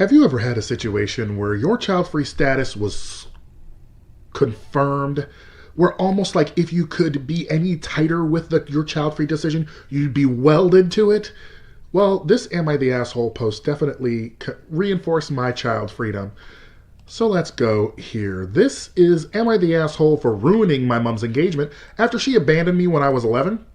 Have you ever had a situation where your child-free status was confirmed, where almost like if you could be any tighter with your child-free decision, you'd be welded to it? Well, this Am I the Asshole post definitely reinforced my child freedom. So let's go here. This is Am I the Asshole for ruining my mom's engagement after she abandoned me when I was 11?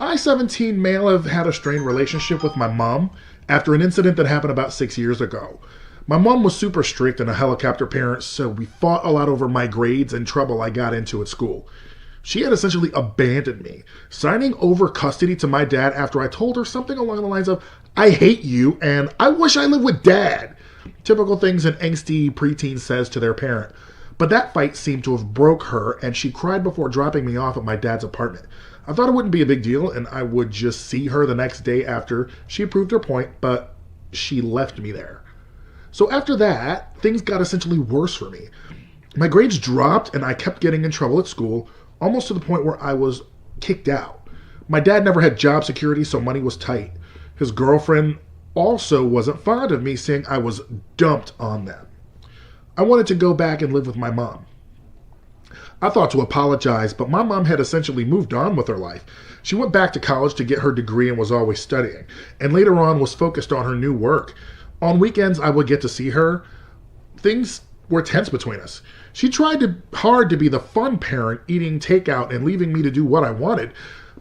I, 17 male, have had a strained relationship with my mom after an incident that happened about 6 years ago. My mom was super strict and a helicopter parent, so we fought a lot over my grades and trouble I got into at school. She had essentially abandoned me, signing over custody to my dad after I told her something along the lines of, "I hate you and I wish I lived with dad." Typical things an angsty preteen says to their parent. But that fight seemed to have broke her, and she cried before dropping me off at my dad's apartment. I thought it wouldn't be a big deal and I would just see her the next day after she proved her point, but she left me there. So after that, things got essentially worse for me. My grades dropped and I kept getting in trouble at school, almost to the point where I was kicked out. My dad never had job security, so money was tight. His girlfriend also wasn't fond of me, saying I was dumped on them. I wanted to go back and live with my mom. I thought to apologize, but my mom had essentially moved on with her life. She went back to college to get her degree and was always studying, and later on was focused on her new work. On weekends, I would get to see her. Things were tense between us. She tried hard to be the fun parent, eating takeout and leaving me to do what I wanted,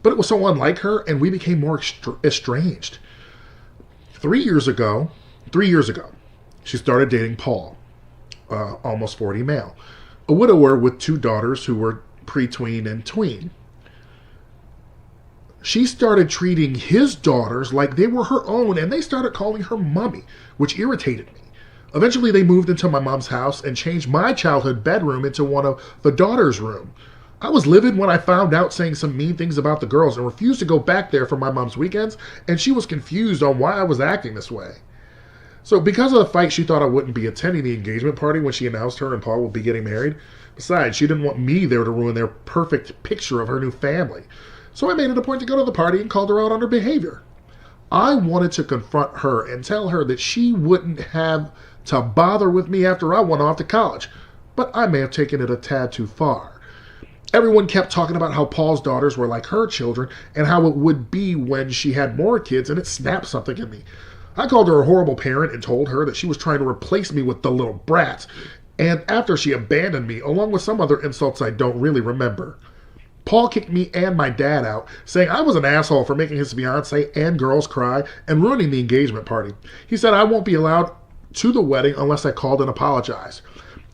but it was so unlike her, and we became more estranged. 3 years ago, she started dating Paul, almost 40 male, a widower with 2 daughters who were pre-tween and tween. She started treating his daughters like they were her own, and they started calling her mommy, which irritated me. Eventually, they moved into my mom's house and changed my childhood bedroom into one of the daughters' room. I was livid when I found out, saying some mean things about the girls, and refused to go back there for my mom's weekends, and she was confused on why I was acting this way. So because of the fight, she thought I wouldn't be attending the engagement party when she announced her and Paul would be getting married. Besides, she didn't want me there to ruin their perfect picture of her new family. So I made it a point to go to the party and called her out on her behavior. I wanted to confront her and tell her that she wouldn't have to bother with me after I went off to college, but I may have taken it a tad too far. Everyone kept talking about how Paul's daughters were like her children and how it would be when she had more kids, and it snapped something in me. I called her a horrible parent and told her that she was trying to replace me with the little brats, and after she abandoned me, along with some other insults I don't really remember. Paul kicked me and my dad out, saying I was an asshole for making his fiancée and girls cry and ruining the engagement party. He said I won't be allowed to the wedding unless I called and apologized.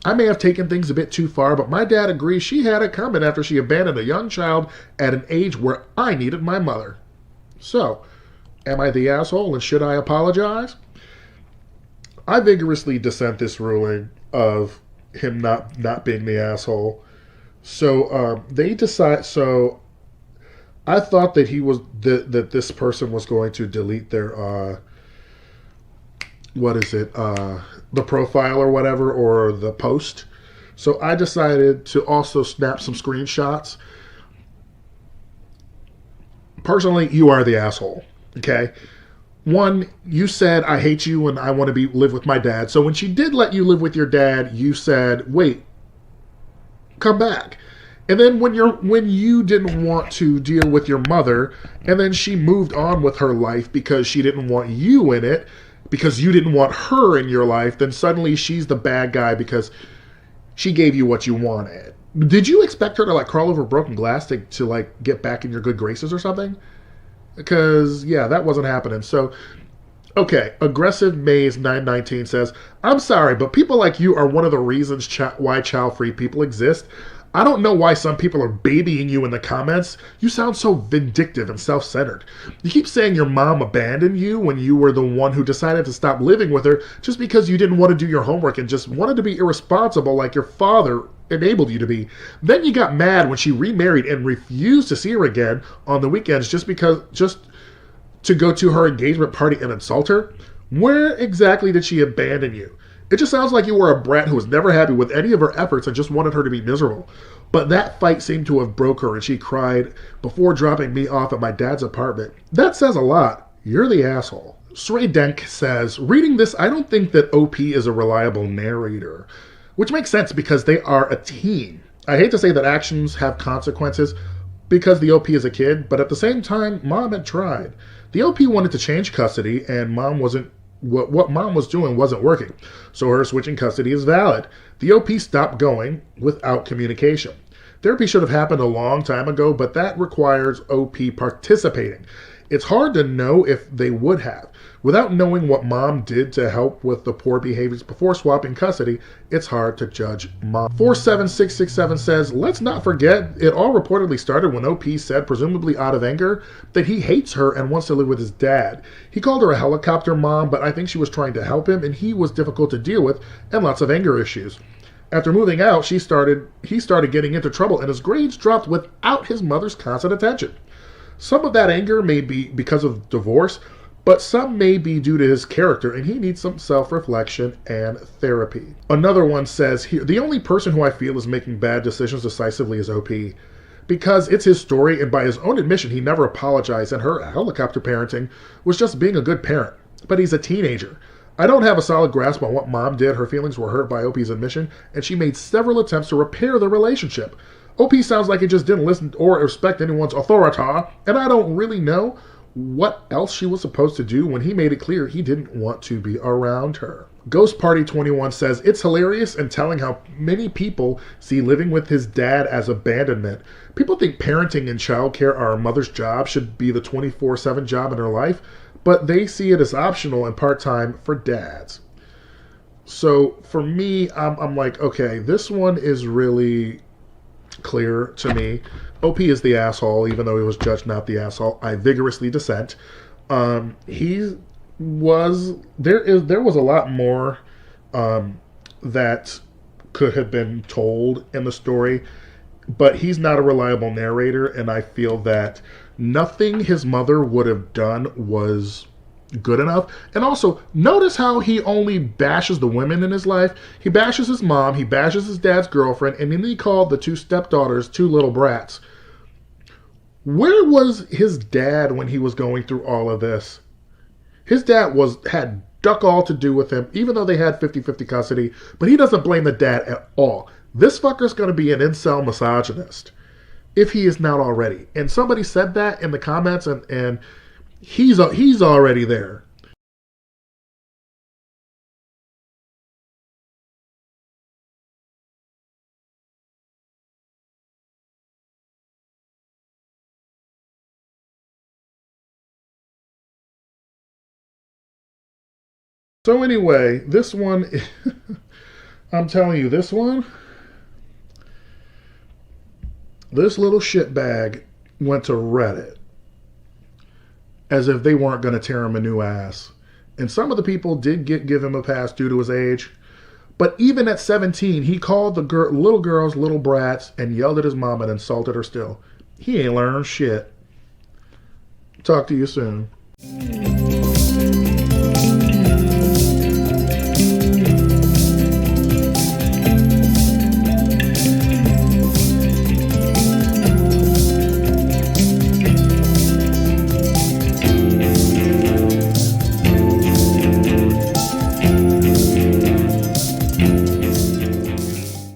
I may have taken things a bit too far, but my dad agrees she had it coming after she abandoned a young child at an age where I needed my mother. So, am I the asshole and should I apologize? I vigorously dissent this ruling of him not being the asshole. So they decide. So I thought that that this person was going to delete their the profile or whatever, or the post. So I decided to also snap some screenshots. Personally, you are the asshole. Okay. 1, you said, I hate you and I want to live with my dad. So when she did let you live with your dad, you said, wait, come back. And then when you didn't want to deal with your mother, and then she moved on with her life because she didn't want you in it, because you didn't want her in your life, then suddenly she's the bad guy because she gave you what you wanted. Did you expect her to like crawl over broken glass to like get back in your good graces or something? Because, yeah, that wasn't happening. So, okay, Aggressive Maze 919 says, I'm sorry, but people like you are one of the reasons why child-free people exist. I don't know why some people are babying you in the comments. You sound so vindictive and self-centered. You keep saying your mom abandoned you when you were the one who decided to stop living with her just because you didn't want to do your homework and just wanted to be irresponsible like your father enabled you to be. Then you got mad when she remarried and refused to see her again on the weekends just to go to her engagement party and insult her. Where exactly did she abandon you? It just sounds like you were a brat who was never happy with any of her efforts and just wanted her to be miserable. But that fight seemed to have broke her, and she cried before dropping me off at my dad's apartment. That says a lot. You're the asshole. Sray Denk says, reading this, I don't think that OP is a reliable narrator. Which makes sense because they are a teen. I hate to say that actions have consequences because the OP is a kid, but at the same time, Mom had tried. The OP wanted to change custody, and Mom wasn't. What Mom was doing wasn't working, so her switching custody is valid. The OP stopped going without communication. Therapy should have happened a long time ago, but that requires OP participating. It's hard to know if they would have. Without knowing what Mom did to help with the poor behaviors before swapping custody, it's hard to judge Mom. 47667 says, let's not forget, it all reportedly started when OP said, presumably out of anger, that he hates her and wants to live with his dad. He called her a helicopter mom, but I think she was trying to help him, and he was difficult to deal with and lots of anger issues. After moving out, he started getting into trouble, and his grades dropped without his mother's constant attention. Some of that anger may be because of divorce, but some may be due to his character, and he needs some self-reflection and therapy. Another one says here, the only person who I feel is making bad decisions decisively is OP. Because it's his story, and by his own admission, he never apologized, and her helicopter parenting was just being a good parent. But he's a teenager. I don't have a solid grasp on what Mom did. Her feelings were hurt by OP's admission, and she made several attempts to repair the relationship. OP sounds like he just didn't listen or respect anyone's authority, and I don't really know what else she was supposed to do when he made it clear he didn't want to be around her. Ghost Party 21 says, it's hilarious and telling how many people see living with his dad as abandonment. People think parenting and childcare are a mother's job, should be the 24/7 job in her life, but they see it as optional and part-time for dads. So for me, I'm like, okay, this one is really clear to me. OP is the asshole, even though he was judged not the asshole. I vigorously dissent. There was a lot more that could have been told in the story, but he's not a reliable narrator, and I feel that nothing his mother would have done was good enough. And also, notice how he only bashes the women in his life. He bashes his mom, he bashes his dad's girlfriend, and then he called the two stepdaughters two little brats. Where was his dad when he was going through all of this? His dad had duck all to do with him, even though they had 50-50 custody, but he doesn't blame the dad at all. This fucker's going to be an incel misogynist, if he is not already. And somebody said that in the comments, and he's already there. So anyway, this one, I'm telling you, this little shitbag went to Reddit as if they weren't going to tear him a new ass. And some of the people did give him a pass due to his age. But even at 17, he called the little girls little brats and yelled at his mom and insulted her still. He ain't learned shit. Talk to you soon.